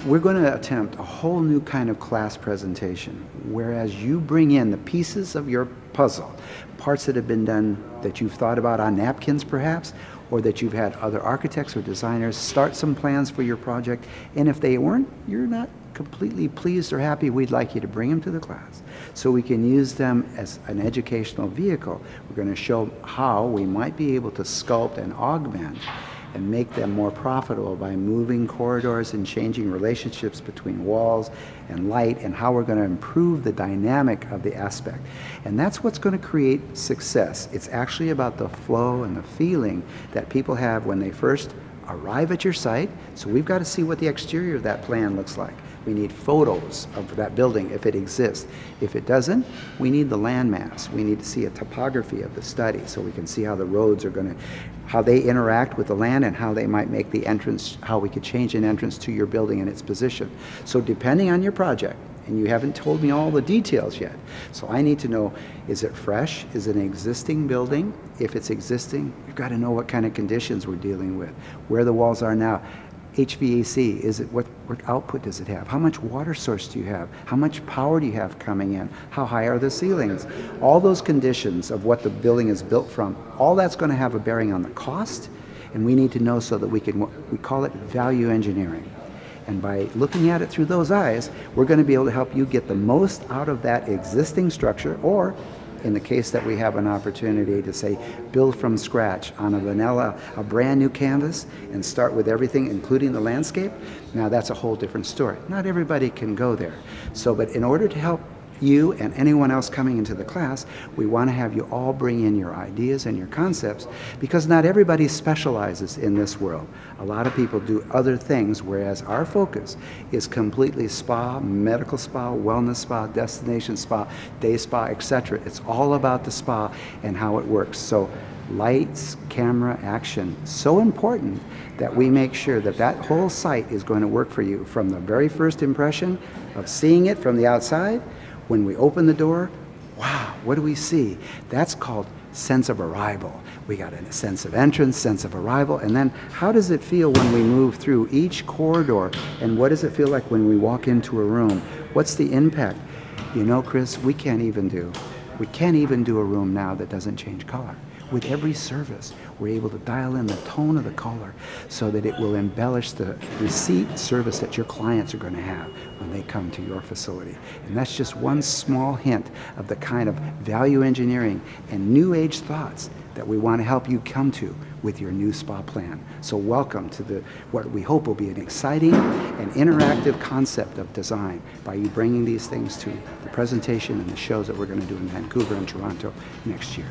We're going to attempt a whole new kind of class presentation, whereas you bring in the pieces of your puzzle, parts that have been done that you've thought about on napkins perhaps, or that you've had other architects or designers start some plans for your project, and if they weren't, you're not completely pleased or happy, we'd like you to bring them to the class so we can use them as an educational vehicle. We're going to show how we might be able to sculpt and augment and make them more profitable by moving corridors and changing relationships between walls and light, and how we're going to improve the dynamic of the aspect. And that's what's going to create success. It's actually about the flow and the feeling that people have when they first arrive at your site. So we've got to see what the exterior of that plan looks like. We need photos of that building if it exists. If it doesn't, we need the landmass. We need to see a topography of the study so we can see how the roads are going to, how they interact with the land, and how they might make the entrance, how we could change an entrance to your building and its position. So depending on your project, and you haven't told me all the details yet, so I need to know, is it fresh? Is it an existing building? If it's existing, you've got to know what kind of conditions we're dealing with, where the walls are now. HVAC, is it, what output does it have? How much water source do you have? How much power do you have coming in? How high are the ceilings? All those conditions of what the building is built from, all that's going to have a bearing on the cost, and we need to know so that we can, we call it value engineering. And by looking at it through those eyes, we're going to be able to help you get the most out of that existing structure, or in the case that we have an opportunity to say, build from scratch on a brand new canvas and start with everything, including the landscape, now that's a whole different story. Not everybody can go there. So, but in order to help you and anyone else coming into the class, we want to have you all bring in your ideas and your concepts, because not everybody specializes in this world. A lot of people do other things, whereas our focus is completely spa, medical spa, wellness spa, destination spa, day spa, etc. It's all about the spa and how it works. So lights, camera, action, so important that we make sure that that whole site is going to work for you from the very first impression of seeing it from the outside. When we open the door, wow, what do we see? That's called sense of arrival. We got a sense of entrance, sense of arrival, and then how does it feel when we move through each corridor, and what does it feel like when we walk into a room? What's the impact? You know, Chris, we can't even do a room now that doesn't change color. With every service, we're able to dial in the tone of the color so that it will embellish the receipt service that your clients are going to have when they come to your facility. And that's just one small hint of the kind of value engineering and new age thoughts that we want to help you come to with your new spa plan. So welcome to what we hope will be an exciting and interactive concept of design by you bringing these things to the presentation and the shows that we're going to do in Vancouver and Toronto next year.